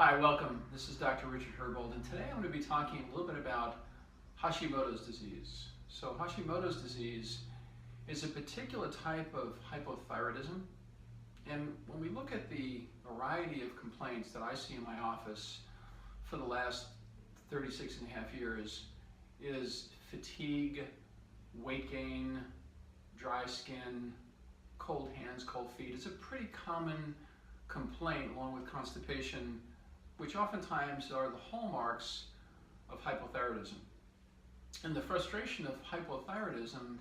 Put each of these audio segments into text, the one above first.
Hi, welcome. This is Dr. Richard Herbold, and today I'm going to be talking a little bit about Hashimoto's disease. So Hashimoto's disease is a particular type of hypothyroidism, and when we look at the variety of complaints that I see in my office for the last 36 and a half years is fatigue, weight gain, dry skin, cold hands, cold feet. It's a pretty common complaint along with constipation, which oftentimes are the hallmarks of hypothyroidism. And the frustration of hypothyroidism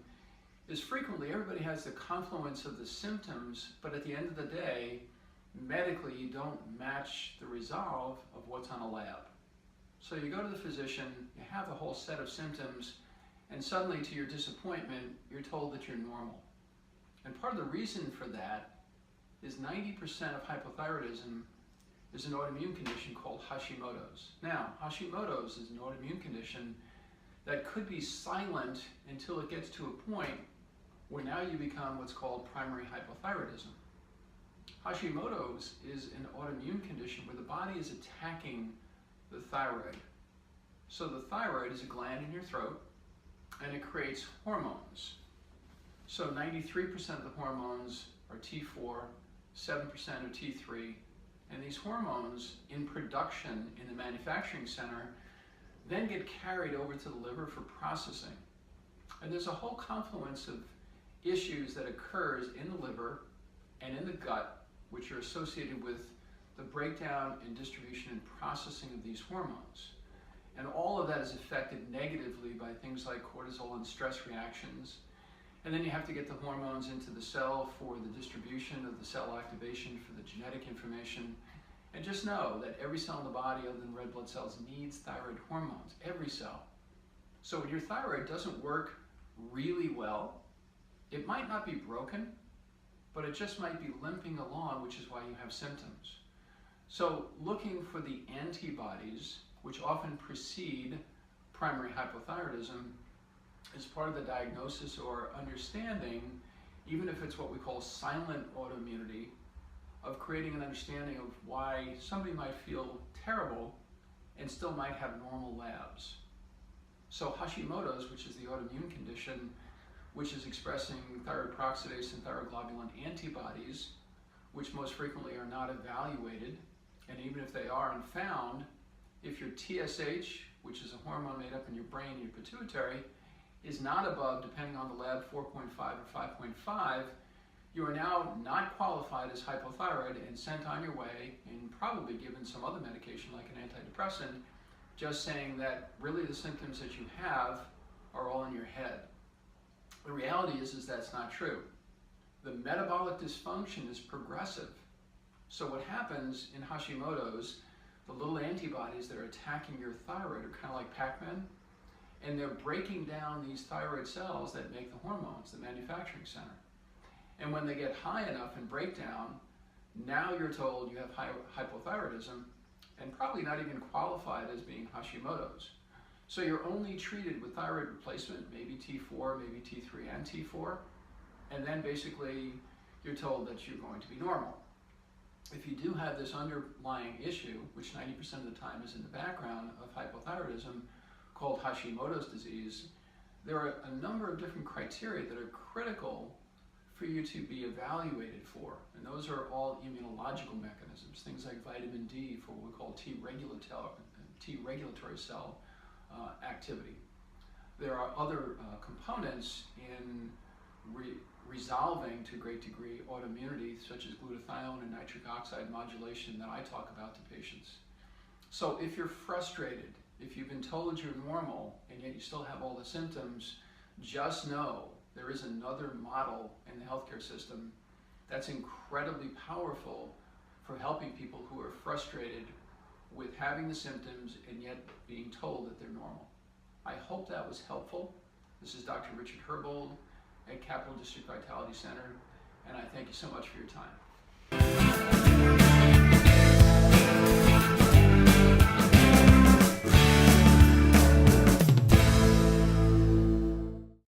is frequently everybody has the confluence of the symptoms, but at the end of the day, medically you don't match the resolve of what's on a lab. So you go to the physician, you have a whole set of symptoms, and suddenly to your disappointment, you're told that you're normal. And part of the reason for that is 90% of hypothyroidism is an autoimmune condition called Hashimoto's. Now, Hashimoto's is an autoimmune condition that could be silent until it gets to a point where now you become what's called primary hypothyroidism. Hashimoto's is an autoimmune condition where the body is attacking the thyroid. So the thyroid is a gland in your throat, and it creates hormones. So 93% of the hormones are T4, 7% are T3, and these hormones in production in the manufacturing center then get carried over to the liver for processing. And there's a whole confluence of issues that occurs in the liver and in the gut, which are associated with the breakdown and distribution and processing of these hormones. And all of that is affected negatively by things like cortisol and stress reactions. And then you have to get the hormones into the cell for the distribution of the cell activation for the genetic information. And just know that every cell in the body other than red blood cells needs thyroid hormones, every cell. So when your thyroid doesn't work really well, it might not be broken, but it just might be limping along, which is why you have symptoms. So looking for the antibodies, which often precede primary hypothyroidism, is part of the diagnosis or understanding, even if it's what we call silent autoimmunity, of creating an understanding of why somebody might feel terrible and still might have normal labs. So Hashimoto's, which is the autoimmune condition, which is expressing thyroid peroxidase and thyroglobulin antibodies, which most frequently are not evaluated, and even if they are and found, if your TSH, which is a hormone made up in your brain, your pituitary, is not above, depending on the lab, 4.5 or 5.5, you are now not qualified as hypothyroid and sent on your way and probably given some other medication like an antidepressant, just saying that really the symptoms that you have are all in your head. The reality is that's not true. The metabolic dysfunction is progressive. So what happens in Hashimoto's, the little antibodies that are attacking your thyroid are kind of like Pac-Man, and they're breaking down these thyroid cells that make the hormones, the manufacturing center. And when they get high enough and break down, now you're told you have hypothyroidism and probably not even qualified as being Hashimoto's. So you're only treated with thyroid replacement, maybe T4, maybe T3 and T4, and then basically you're told that you're going to be normal. If you do have this underlying issue, which 90% of the time is in the background of hypothyroidism, called Hashimoto's disease, there are a number of different criteria that are critical for you to be evaluated for. And those are all immunological mechanisms, things like vitamin D for what we call T regulatory cell activity. There are other components in resolving to a great degree autoimmunity, such as glutathione and nitric oxide modulation that I talk about to patients. So if you're frustrated, if you've been told you're normal and yet you still have all the symptoms, just know there is another model in the healthcare system that's incredibly powerful for helping people who are frustrated with having the symptoms and yet being told that they're normal. I hope that was helpful. This is Dr. Richard Herbold at Capital District Vitality Center, and I thank you so much for your time.